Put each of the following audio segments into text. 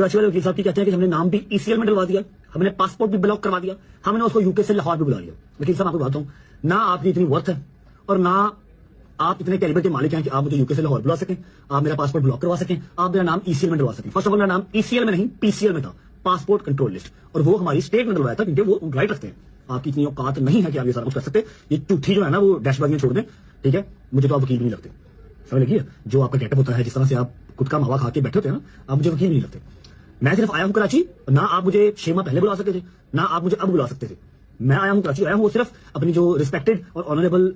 कराची वाले वकील साहब की कहते हैं कि हमने नाम भी ईसीएल में डलवा दिया, हमने पासपोर्ट भी ब्लॉक करवा दिया, हमने उसको यूके से लाहौर भी बुला लिया। वकील साहब आपको बताता हूँ, ना आपकी इतनी वर्थ है और ना आप इतने कैलिबर के मालिक हैं कि आप मुझे यूके से लाहौर बुला सकें, आप मेरा पासपोर्ट ब्लॉक करवा सकें, आप मेरा नाम ईसीएल में डलवा सकें। फर्स्ट ऑफ ऑल मेरा नाम ईसीएल में नहीं पीसीएल में था, पासपोर्ट कंट्रोल लिस्ट, और वो हमारी स्टेट में डलवाया था क्योंकि वो राइट रखते हैं। आपकी इतनी औकात नहीं है कि आप ये सारा कुछ कर सकते। ये टूठी जो है ना वो डैशबाजियां छोड़ दें, ठीक है। मुझे तो आप वकील भी नहीं लगते, समझ लगी है? जो आपका गेटअप होता है, जिस तरह से आप खुद का मावा खा के बैठे होते हैं ना, आप मुझे वकील नहीं लगते। मैं सिर्फ आया हूं कराची, ना आप मुझे 6 माह पहले बुला सकते थे, ना आप मुझे अब बुला सकते थे। मैं आया हूं कराची, आया हूं सिर्फ अपनी जो रिस्पेक्टेड और ऑनरेबल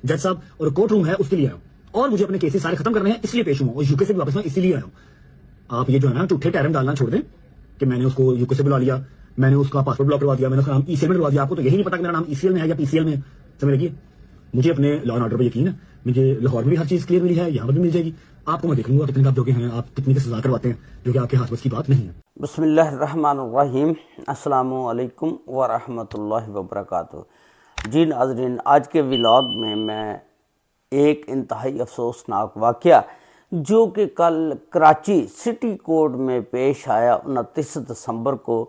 जज साहब और कोर्ट रूम है उसके लिए आया हूं, और मुझे अपने केसेस सारे खत्म करने हैं, इसलिए पेश हुआ और यूके से भी वापस मैं इसीलिए आया हूं। आप ये जो है ना झूठे टैरम डालना छोड़ दें कि मैंने उसको यूके से बुला लिया, मैंने उसका पासपोर्ट ब्लॉक करवा दिया, मैंने उसका नाम ईसीएल में डलवा दिया। आपको तो यही नहीं पता कि मेरा नाम ईसीएल में है या पीसीएल में है, समझ लगी? मुझे अपने लॉ एंड ऑर्डर पर यकीन है, मुझे लाहौर में भी हर चीज क्लियर मिली है, यहाँ पर भी मिल जाएगी। आपको मैं देख लूंगा कितने आप जोगे हैं, आप कितनी की सजा करवाते हैं, जो कि आपके हाथ बस की बात नहीं है। बिस्मिल्लाहिर्रहमानिर्रहीम, अस्सलामु अलैकुम व रहमतुल्लाहि व बरकातुहू। जी नाज़रीन, आज के व्लॉग में मैं एक इंतहाई अफसोसनाक वाक़या जो कि कल कराची सिटी कोर्ट में पेश आया 29 दिसंबर को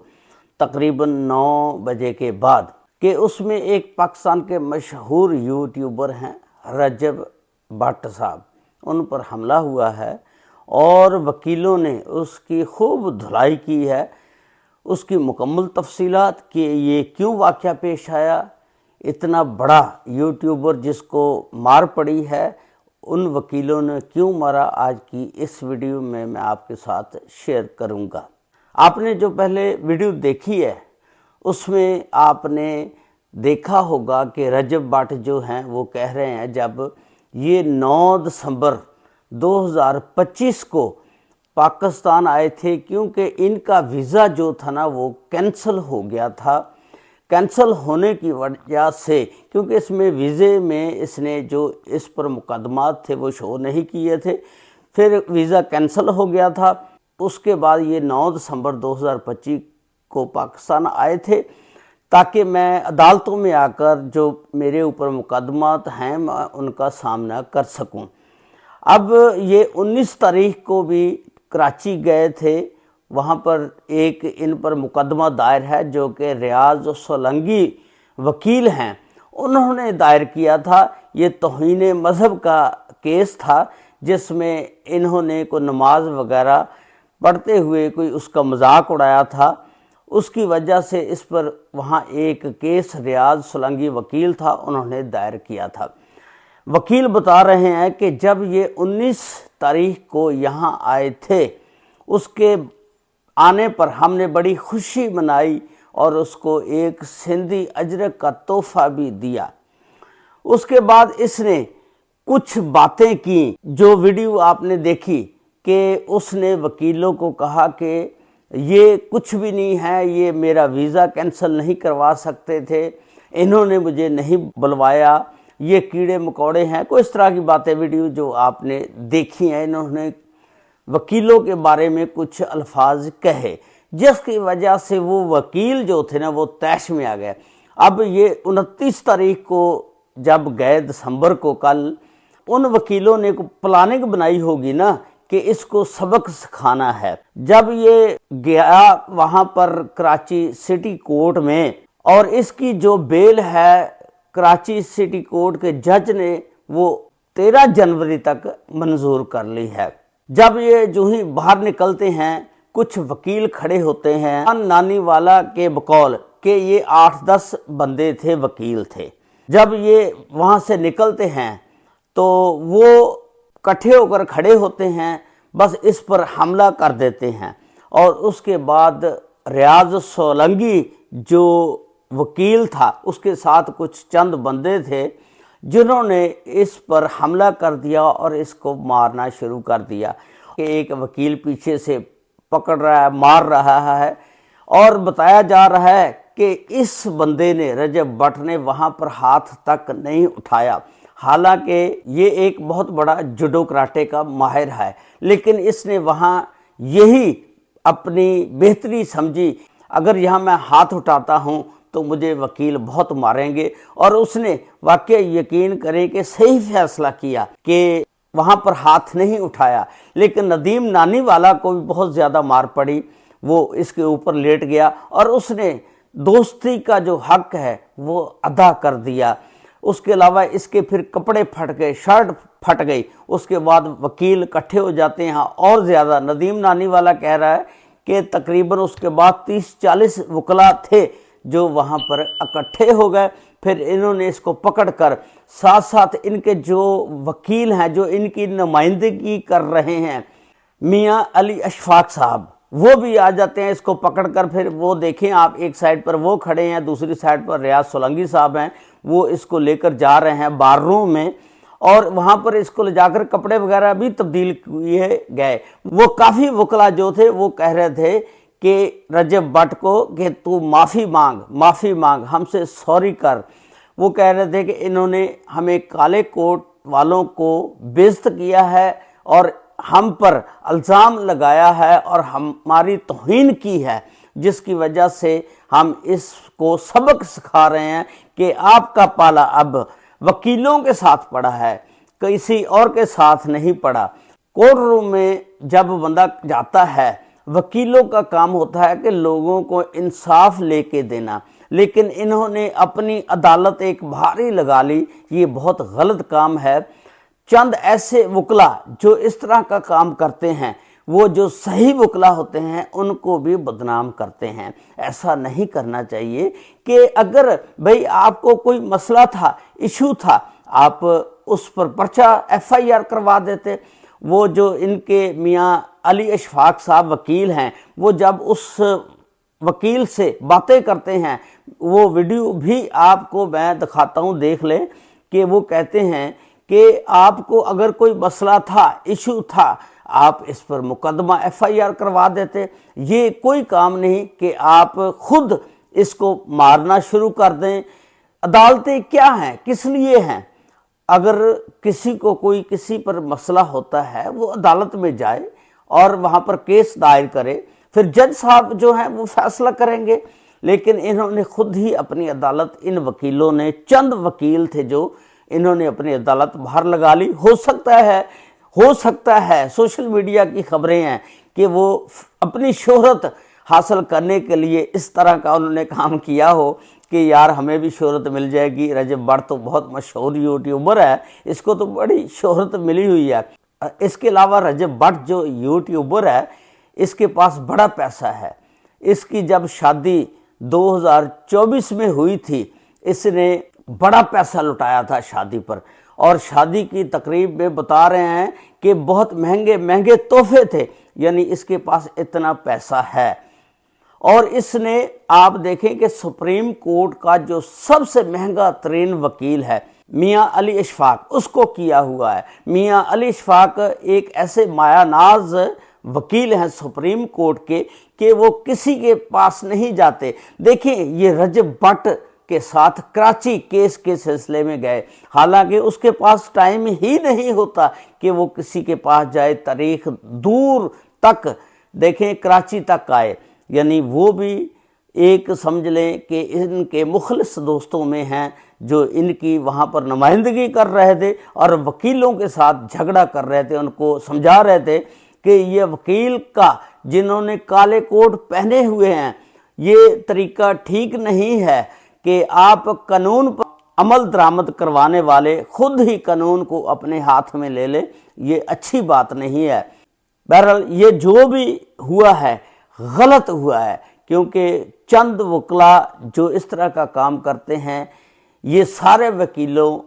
तकरीबन 9 बजे के बाद, कि उसमें एक पाकिस्तान के मशहूर यूट्यूबर हैं रजब भट्ट साहब, उन पर हमला हुआ है और वकीलों ने उसकी खूब धुलाई की है। उसकी मुकम्मल तफसीलात कि ये क्यों वाक़या पेश आया, इतना बड़ा यूट्यूबर जिसको मार पड़ी है, उन वकीलों ने क्यों मारा, आज की इस वीडियो में मैं आपके साथ शेयर करूंगा। आपने जो पहले वीडियो देखी है उसमें आपने देखा होगा कि रजब भट्ट जो हैं वो कह रहे हैं जब ये 9 दिसंबर 2025 को पाकिस्तान आए थे, क्योंकि इनका वीज़ा जो था ना वो कैंसिल हो गया था। कैंसिल होने की वजह से, क्योंकि इसमें वीज़े में इसने जो इस पर मुकदमात थे वो शो नहीं किए थे, फिर वीज़ा कैंसिल हो गया था। उसके बाद ये 9 दिसंबर 2025 को पाकिस्तान आए थे ताकि मैं अदालतों में आकर जो मेरे ऊपर मुकदमात हैं मैं उनका सामना कर सकूं। अब ये 19 तारीख को भी कराची गए थे, वहाँ पर एक इन पर मुकदमा दायर है जो कि रियाज सोलंगी वकील हैं, उन्होंने दायर किया था। ये तौहीन मज़हब का केस था जिसमें इन्होंने कोई नमाज वगैरह पढ़ते हुए कोई उसका मजाक उड़ाया था। उसकी वजह से इस पर वहाँ एक केस रियाज सोलंगी वकील था, उन्होंने दायर किया था। वकील बता रहे हैं कि जब ये 19 तारीख को यहाँ आए थे, उसके आने पर हमने बड़ी खुशी मनाई और उसको एक सिंधी अजरक का तोहफा भी दिया। उसके बाद इसने कुछ बातें की, जो वीडियो आपने देखी कि उसने वकीलों को कहा कि ये कुछ भी नहीं है, ये मेरा वीज़ा कैंसिल नहीं करवा सकते थे, इन्होंने मुझे नहीं बुलवाया, ये कीड़े मकोड़े हैं, कोई इस तरह की बातें वीडियो जो आपने देखी हैं। इन्होंने वकीलों के बारे में कुछ अल्फाज कहे जिसकी वजह से वो वकील जो थे ना वो तैश में आ गए। अब ये 29 तारीख को जब गए दिसंबर को, कल उन वकीलों ने प्लानिंग बनाई होगी ना कि इसको सबक सिखाना है। जब ये गया वहाँ पर कराची सिटी कोर्ट में, और इसकी जो बेल है कराची सिटी कोर्ट के जज ने वो 13 जनवरी तक मंजूर कर ली है। जब ये जो ही बाहर निकलते हैं, कुछ वकील खड़े होते हैं नानी वाला के बकौल कि ये 8-10 बंदे थे, वकील थे। जब ये वहाँ से निकलते हैं तो वो इकट्ठे होकर खड़े होते हैं, बस इस पर हमला कर देते हैं। और उसके बाद रियाज सोलंगी जो वकील था उसके साथ कुछ चंद बंदे थे जिन्होंने इस पर हमला कर दिया और इसको मारना शुरू कर दिया कि एक वकील पीछे से पकड़ रहा है, मार रहा है, और बताया जा रहा है कि इस बंदे ने, रजब भट्ट ने, वहाँ पर हाथ तक नहीं उठाया। हालांकि ये एक बहुत बड़ा जुडो कराटे का माहिर है, लेकिन इसने वहाँ यही अपनी बेहतरी समझी, अगर यहाँ मैं हाथ उठाता हूँ तो मुझे वकील बहुत मारेंगे, और उसने वाकई यकीन करें कि सही फैसला किया कि वहाँ पर हाथ नहीं उठाया। लेकिन नदीम नानी वाला को भी बहुत ज़्यादा मार पड़ी, वो इसके ऊपर लेट गया और उसने दोस्ती का जो हक है वो अदा कर दिया। उसके अलावा इसके फिर कपड़े फट गए, शर्ट फट गई। उसके बाद वकील इकट्ठे हो जाते हैं और ज़्यादा। नदीम नानी वाला कह रहा है कि तकरीबन उसके बाद 30-40 वकला थे जो वहाँ पर इकट्ठे हो गए। फिर इन्होंने इसको पकड़कर साथ साथ इनके जो वकील हैं जो इनकी नुमाइंदगी कर रहे हैं, मियाँ अली अशफाक साहब, वो भी आ जाते हैं इसको पकड़कर। फिर वो देखें आप, एक साइड पर वो खड़े हैं, दूसरी साइड पर रियाज सोलंकी साहब हैं, वो इसको लेकर जा रहे हैं बार रूम में और वहाँ पर इसको ले जाकर कपड़े वगैरह भी तब्दील किए गए। वो काफ़ी वकला जो थे वो कह रहे थे कि रजब भट्ट को कि तू माफ़ी मांग, हमसे सॉरी कर। वो कह रहे थे कि इन्होंने हमें काले कोट वालों को बेइज्जत किया है और हम पर इल्ज़ाम लगाया है और हमारी तौहीन की है, जिसकी वजह से हम इसको सबक सिखा रहे हैं कि आपका पाला अब वकीलों के साथ पड़ा है, किसी और के साथ नहीं पड़ा। कोर्ट रूम में जब बंदा जाता है, वकीलों का काम होता है कि लोगों को इंसाफ लेके देना, लेकिन इन्होंने अपनी अदालत एक भारी लगा ली। ये बहुत गलत काम है। चंद ऐसे वकला जो इस तरह का काम करते हैं, वो जो सही वकला होते हैं उनको भी बदनाम करते हैं। ऐसा नहीं करना चाहिए कि अगर भाई आपको कोई मसला था, इशू था, आप उस पर पर्चा FIR करवा देते। वो जो इनके मियाँ अली अशफाक साहब वकील हैं, वो जब उस वकील से बातें करते हैं, वो वीडियो भी आपको मैं दिखाता हूँ, देख लें कि वो कहते हैं कि आपको अगर कोई मसला था, इशू था, आप इस पर मुकदमा FIR करवा देते। ये कोई काम नहीं कि आप खुद इसको मारना शुरू कर दें। अदालतें क्या हैं, किस लिए हैं? अगर किसी को कोई किसी पर मसला होता है, वो अदालत में जाए और वहाँ पर केस दायर करे, फिर जज साहब जो हैं वो फैसला करेंगे। लेकिन इन्होंने खुद ही अपनी अदालत, इन वकीलों ने, चंद वकील थे जो इन्होंने अपनी अदालत बाहर लगा ली। हो सकता है सोशल मीडिया की खबरें हैं कि वो अपनी शोहरत हासिल करने के लिए इस तरह का उन्होंने काम किया हो कि यार हमें भी शोहरत मिल जाएगी। रजब भट्ट तो बहुत मशहूर यूट्यूबर है, इसको तो बड़ी शोहरत मिली हुई है। इसके अलावा रजब भट्ट जो यूट्यूबर है, इसके पास बड़ा पैसा है। इसकी जब शादी 2024 में हुई थी, इसने बड़ा पैसा लुटाया था शादी पर, और शादी की तकरीब में बता रहे हैं कि बहुत महंगे महंगे तोहफे थे। यानी इसके पास इतना पैसा है। और इसने, आप देखें कि सुप्रीम कोर्ट का जो सबसे महंगा तरीन वकील है मियाँ अली अशफाक, उसको किया हुआ है। मियाँ अली अशफाक एक ऐसे मायानाज वकील हैं सुप्रीम कोर्ट के कि वो किसी के पास नहीं जाते। देखिए ये रजब भट्ट के साथ कराची केस के सिलसिले में गए, हालांकि उसके पास टाइम ही नहीं होता कि वो किसी के पास जाए, तारीख दूर तक, देखें कराची तक आए। यानी वो भी एक समझ लें कि इनके मुखलिस दोस्तों में हैं जो इनकी वहाँ पर नुमाइंदगी कर रहे थे और वकीलों के साथ झगड़ा कर रहे थे, उनको समझा रहे थे कि ये वकील का, जिन्होंने काले कोट पहने हुए हैं, ये तरीका ठीक नहीं है कि आप कानून पर अमल दरामद करवाने वाले खुद ही कानून को अपने हाथ में ले ले, ये अच्छी बात नहीं है। बहरहाल ये जो भी हुआ है गलत हुआ है, क्योंकि चंद वकला जो इस तरह का काम करते हैं, ये सारे वकीलों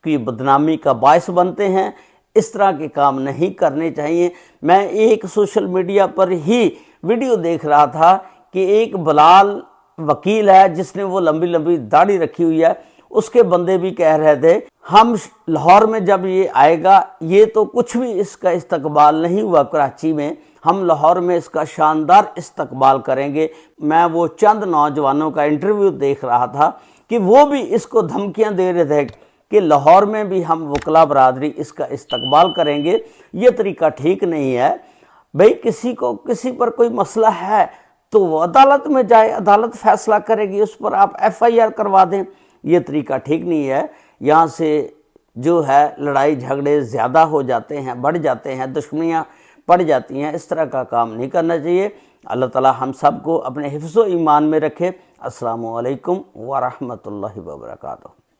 की बदनामी का बायस बनते हैं। इस तरह के काम नहीं करने चाहिए। मैं एक सोशल मीडिया पर ही वीडियो देख रहा था कि एक बलाल वकील है जिसने वो लंबी लंबी दाढ़ी रखी हुई है, उसके बंदे भी कह रहे थे हम लाहौर में जब ये आएगा, ये तो कुछ भी इसका इस्तकबाल नहीं हुआ कराची में, हम लाहौर में इसका शानदार इस्तकबाल करेंगे। मैं वो चंद नौजवानों का इंटरव्यू देख रहा था कि वो भी इसको धमकियां दे रहे थे कि लाहौर में भी हम वकला बरादरी इसका इस्तकबाल करेंगे। ये तरीका ठीक नहीं है भाई। किसी को किसी पर कोई मसला है तो वो अदालत में जाए, अदालत फैसला करेगी, उस पर आप FIR करवा दें। ये तरीका ठीक नहीं है। यहाँ से जो है लड़ाई झगड़े ज़्यादा हो जाते हैं, बढ़ जाते हैं, दुश्मनियाँ पड़ जाती हैं। इस तरह का काम नहीं करना चाहिए। अल्लाह ताला हम सब को अपने हिफ्ज़ व ईमान में रखे। अस्सलामु अलैकुम व रहमतुल्लाहि व बरकातुहू।